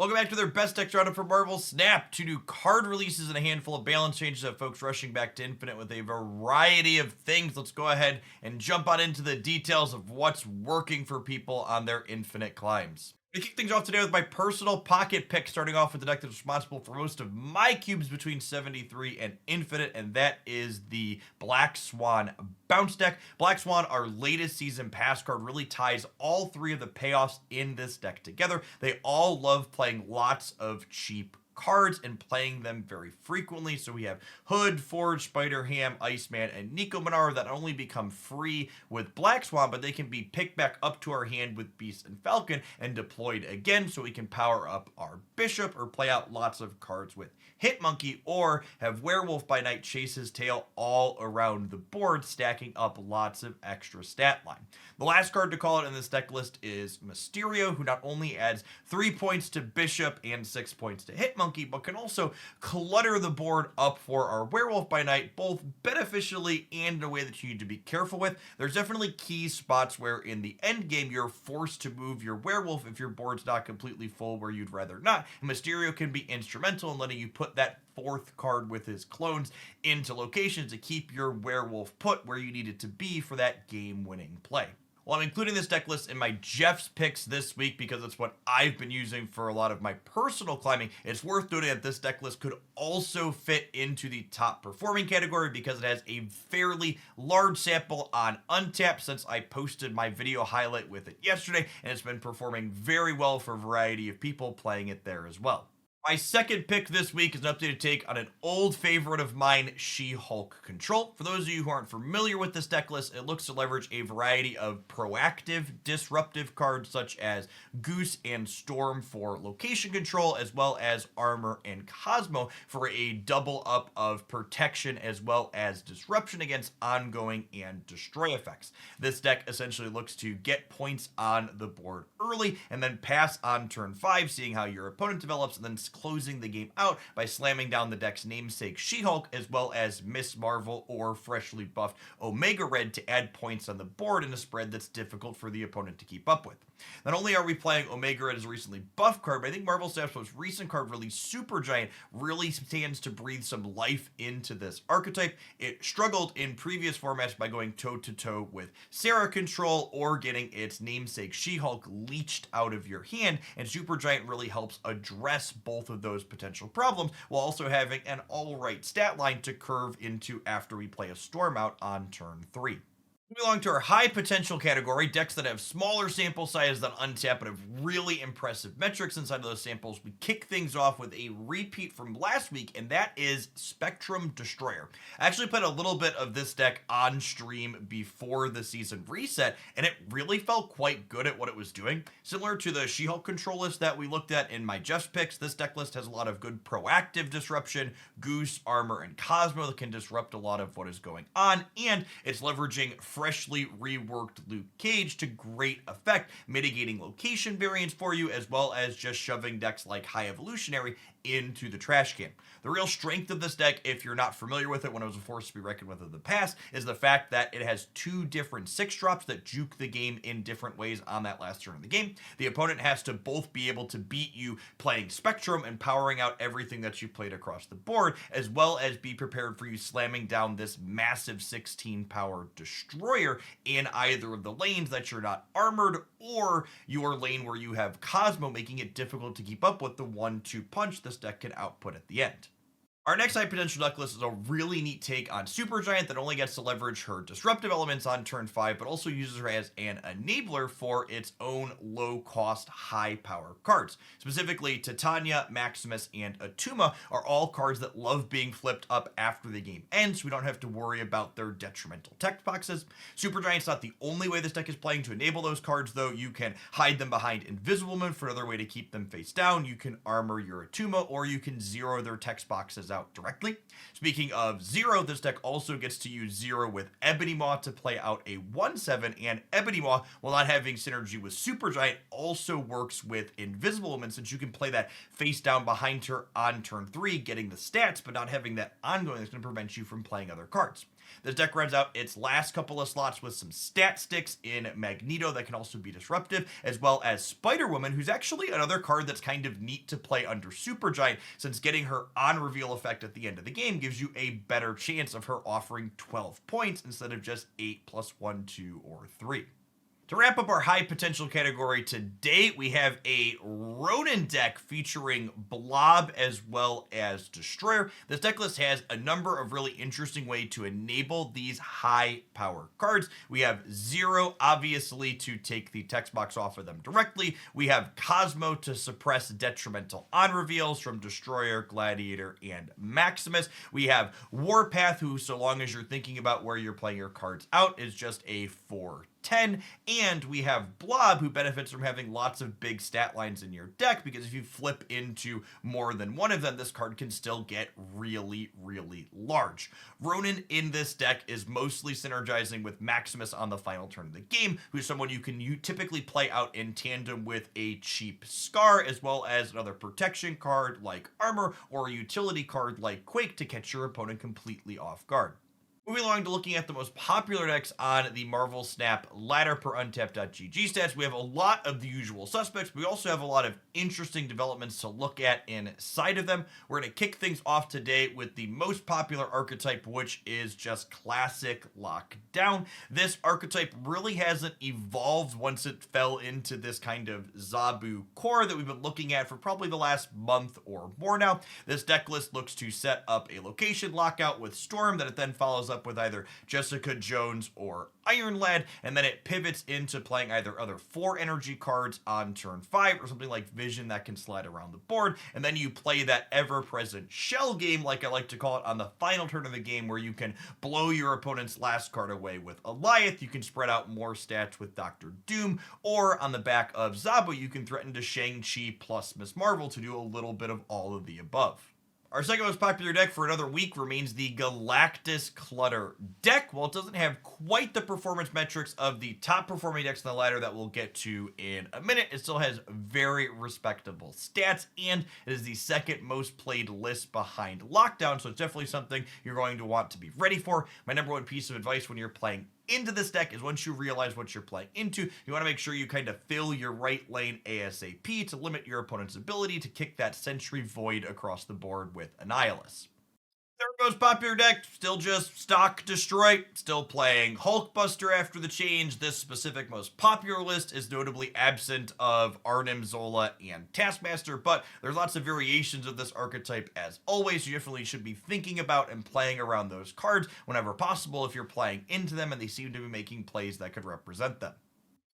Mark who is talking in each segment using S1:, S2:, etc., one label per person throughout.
S1: Welcome back to their best deck roundup for Marvel Snap. 2 new card releases and a handful of balance changes have folks rushing back to Infinite with a variety of things. Let's go ahead and jump on into the details of what's working for people on their Infinite climbs. To kick things off today with my personal pocket pick, starting off with the deck that's responsible for most of my cubes between 73 and Infinite, and that is the Black Swan Bounce deck. Black Swan, our latest season pass card, really ties all 3 of the payoffs in this deck together. They all love playing lots of cheap cards and playing them very frequently. So we have Hood, Forge, Spider-Ham, Iceman, and Nico Minar that only become free with Black Swan, but they can be picked back up to our hand with Beast and Falcon and deployed again, so we can power up our Bishop or play out lots of cards with Hitmonkey, or have Werewolf by Night chase his tail all around the board, stacking up lots of extra stat line. The last card to call it in this deck list is Mysterio, who not only adds 3 points to Bishop and 6 points to Hitmonkey, but can also clutter the board up for our Werewolf by Night, both beneficially and in a way that you need to be careful with. There's definitely key spots where in the end game you're forced to move your Werewolf if your board's not completely full where you'd rather not. And Mysterio can be instrumental in letting you put that 4th card with his clones into locations to keep your Werewolf put where you need it to be for that game-winning play. Well, I'm including this deck list in my Jeff's picks this week because it's what I've been using for a lot of my personal climbing. It's worth noting that this deck list could also fit into the top performing category because it has a fairly large sample on Untapped since I posted my video highlight with it yesterday, and it's been performing very well for a variety of people playing it there as well. My second pick this week is an updated take on an old favorite of mine, She-Hulk Control. For those of you who aren't familiar with this deck list, it looks to leverage a variety of proactive, disruptive cards such as Goose and Storm for location control, as well as Armor and Cosmo for a double up of protection as well as disruption against ongoing and destroy effects. This deck essentially looks to get points on the board early and then pass on turn 5, seeing how your opponent develops, and then closing the game out by slamming down the deck's namesake She-Hulk, as well as Miss Marvel or freshly buffed Omega Red to add points on the board in a spread that's difficult for the opponent to keep up with. Not only are we playing Omega Red as a recently buffed card, but I think Marvel Snap's most recent card release, Supergiant, really stands to breathe some life into this archetype. It struggled in previous formats by going toe-to-toe with Sarah Control or getting its namesake She-Hulk leached out of your hand, and Supergiant really helps address both of those potential problems while also having an alright stat line to curve into after we play a Storm out on turn 3. Moving along to our high potential category, decks that have smaller sample sizes than Untapped but have really impressive metrics inside of those samples. We kick things off with a repeat from last week, and that is Spectrum Destroyer. I actually played a little bit of this deck on stream before the season reset, and it really felt quite good at what it was doing. Similar to the She-Hulk control list that we looked at in my Jeff's picks, this deck list has a lot of good proactive disruption, Goose, Armor, and Cosmo that can disrupt a lot of what is going on, and it's leveraging freshly reworked Luke Cage to great effect, mitigating location variance for you, as well as just shoving decks like High Evolutionary into the trash can. The real strength of this deck, if you're not familiar with it when it was a force to be reckoned with in the past, is the fact that it has 2 different 6-drops that juke the game in different ways on that last turn of the game. The opponent has to both be able to beat you playing Spectrum and powering out everything that you played across the board, as well as be prepared for you slamming down this massive 16 power destroyer in either of the lanes that you're not armored, or your lane where you have Cosmo, making it difficult to keep up with the 1-2 punch this deck can output at the end. Our next high potential deck list is a really neat take on Supergiant that only gets to leverage her disruptive elements on turn 5, but also uses her as an enabler for its own low-cost, high-power cards. Specifically, Titania, Maximus, and Atuma are all cards that love being flipped up after the game ends, so we don't have to worry about their detrimental text boxes. Supergiant's not the only way this deck is playing to enable those cards, though. You can hide them behind Invisible Woman for another way to keep them face down. You can armor your Atuma, or you can zero their text boxes out directly. Speaking of zero, this deck also gets to use zero with Ebony Maw to play out a 1/7, and Ebony Maw, while not having synergy with Supergiant, also works with Invisible Woman, since you can play that face down behind her on turn 3, getting the stats, but not having that ongoing that's going to prevent you from playing other cards. This deck runs out its last couple of slots with some stat sticks in Magneto that can also be disruptive, as well as Spider-Woman, who's actually another card that's kind of neat to play under Supergiant, since getting her on-reveal effect at the end of the game gives you a better chance of her offering 12 points instead of just 8 plus 1, 2, or 3. To wrap up our high potential category today, we have a Ronin deck featuring Blob as well as Destroyer. This deck list has a number of really interesting ways to enable these high power cards. We have Zero, obviously, to take the text box off of them directly. We have Cosmo to suppress detrimental on reveals from Destroyer, Gladiator, and Maximus. We have Warpath, who, so long as you're thinking about where you're playing your cards out, is just a 4/10, and we have Blob, who benefits from having lots of big stat lines in your deck, because if you flip into more than one of them, this card can still get really, really large. Ronin in this deck is mostly synergizing with Maximus on the final turn of the game, who's someone you typically play out in tandem with a cheap Scar, as well as another protection card like Armor, or a utility card like Quake to catch your opponent completely off guard. Moving along to looking at the most popular decks on the Marvel Snap ladder per Untap.gg stats, we have a lot of the usual suspects, but we also have a lot of interesting developments to look at inside of them. We're going to kick things off today with the most popular archetype, which is just classic Lockdown. This archetype really hasn't evolved once it fell into this kind of Zabu core that we've been looking at for probably the last month or more now. This deck list looks to set up a location lockout with Storm that it then follows up with either Jessica Jones or Iron Lad, and then it pivots into playing either other 4 energy cards on turn 5 or something like Vision that can slide around the board, and then you play that ever-present shell game, like I like to call it, on the final turn of the game, where you can blow your opponent's last card away with Alioth, you can spread out more stats with Doctor Doom, or on the back of Zabu, you can threaten to Shang-Chi plus Miss Marvel to do a little bit of all of the above. Our second most popular deck for another week remains the Galactus Clutter deck. While it doesn't have quite the performance metrics of the top performing decks on the ladder that we'll get to in a minute, it still has very respectable stats, and it is the second most played list behind Lockdown, so it's definitely something you're going to want to be ready for. My number one piece of advice when you're playing into this deck is, once you realize what you're playing into, you want to make sure you kind of fill your right lane ASAP to limit your opponent's ability to kick that Sentry Void across the board with Annihilus. Third most popular deck, still just stock Destroy, still playing Hulkbuster after the change. This specific most popular list is notably absent of Arnim, Zola, and Taskmaster, but there's lots of variations of this archetype as always. You definitely should be thinking about and playing around those cards whenever possible if you're playing into them and they seem to be making plays that could represent them.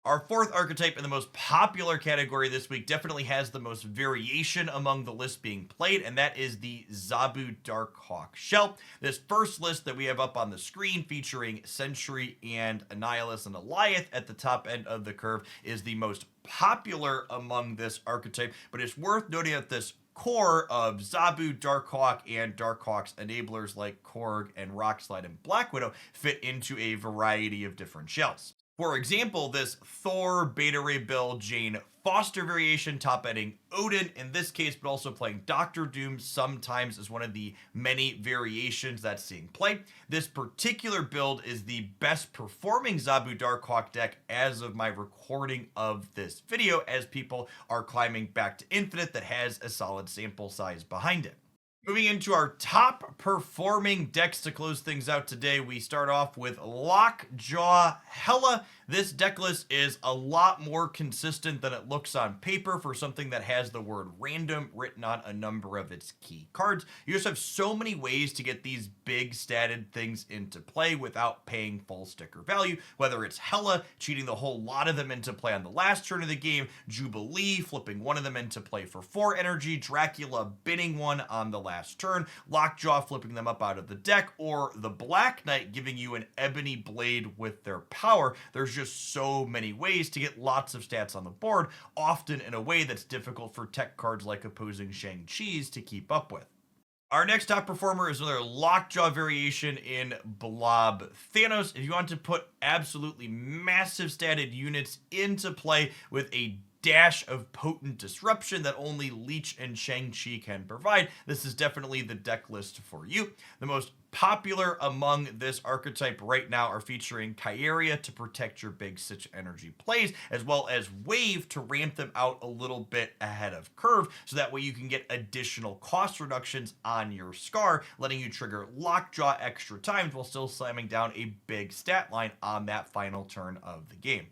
S1: Our fourth archetype in the most popular category this week definitely has the most variation among the lists being played, and that is the Zabu Darkhawk Shell. This first list that we have up on the screen, featuring Sentry and Annihilus and Alioth at the top end of the curve, is the most popular among this archetype, but it's worth noting that this core of Zabu, Darkhawk, and Darkhawk's enablers like Korg and Rockslide and Black Widow fit into a variety of different shells. For example, this Thor Beta Ray Bill Jane Foster variation top-ending Odin in this case, but also playing Doctor Doom sometimes is one of the many variations that's seeing play. This particular build is the best performing Zabu Darkhawk deck as of my recording of this video, as people are climbing back to Infinite that has a solid sample size behind it. Moving into our top performing decks to close things out today, we start off with Lockjaw Hela. This deck list is a lot more consistent than it looks on paper for something that has the word random written on a number of its key cards. You just have so many ways to get these big statted things into play without paying full sticker value, whether it's Hela cheating the whole lot of them into play on the last turn of the game, Jubilee flipping one of them into play for 4 energy, Dracula binning one on the last turn, Lockjaw flipping them up out of the deck, or the Black Knight giving you an Ebony Blade with their power. There's just so many ways to get lots of stats on the board, often in a way that's difficult for tech cards like opposing Shang-Chi's to keep up with. Our next top performer is another Lockjaw variation in Blob Thanos. If you want to put absolutely massive statted units into play with a dash of potent disruption that only Leech and Shang-Chi can provide, this is definitely the deck list for you. The most popular among this archetype right now are featuring Kieria to protect your big Sitch energy plays, as well as Wave to ramp them out a little bit ahead of curve, so that way you can get additional cost reductions on your Scar, letting you trigger Lockjaw extra times while still slamming down a big stat line on that final turn of the game.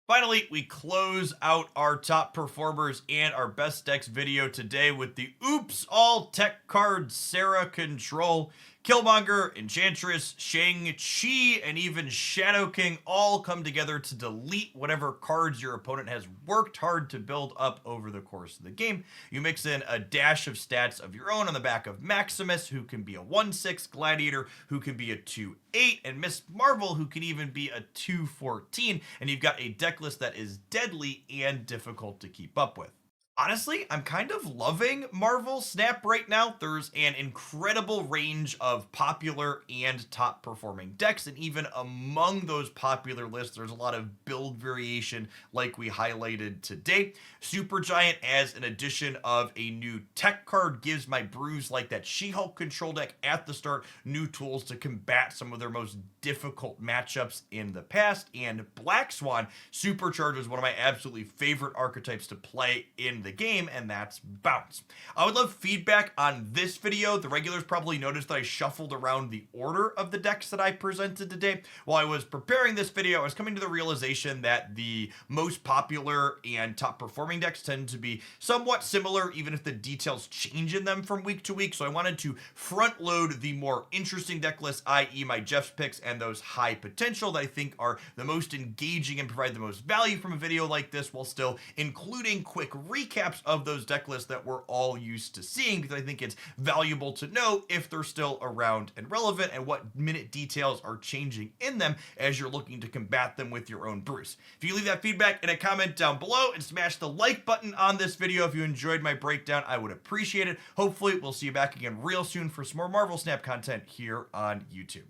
S1: Finally, we close out our top performers and our best decks video today with the Oops All Tech card Serra Control. Killmonger, Enchantress, Shang-Chi, and even Shadow King all come together to delete whatever cards your opponent has worked hard to build up over the course of the game. You mix in a dash of stats of your own on the back of Maximus, who can be a 1/6, Gladiator, who can be a 2/8, and Miss Marvel, who can even be a 2/14, and you've got a deck list that is deadly and difficult to keep up with. Honestly, I'm kind of loving Marvel Snap right now. There's an incredible range of popular and top performing decks, and even among those popular lists, there's a lot of build variation like we highlighted today. Supergiant, as an addition of a new tech card, gives my brews like that She-Hulk control deck at the start new tools to combat some of their most difficult matchups in the past, and Black Swan supercharges one of my absolutely favorite archetypes to play in the game, and that's Bounce. I would love feedback on this video. The regulars probably noticed that I shuffled around the order of the decks that I presented today. While I was preparing this video, I was coming to the realization that the most popular and top performing decks tend to be somewhat similar, even if the details change in them from week to week. So I wanted to front load the more interesting deck lists, i.e. my Jeff's picks and those high potential that I think are the most engaging and provide the most value from a video like this, while still including quick recaps of those deck lists that we're all used to seeing, because I think it's valuable to know if they're still around and relevant and what minute details are changing in them as you're looking to combat them with your own brews. If you leave that feedback in a comment down below and smash the like button on this video if you enjoyed my breakdown, I would appreciate it. Hopefully we'll see you back again real soon for some more Marvel Snap content here on YouTube.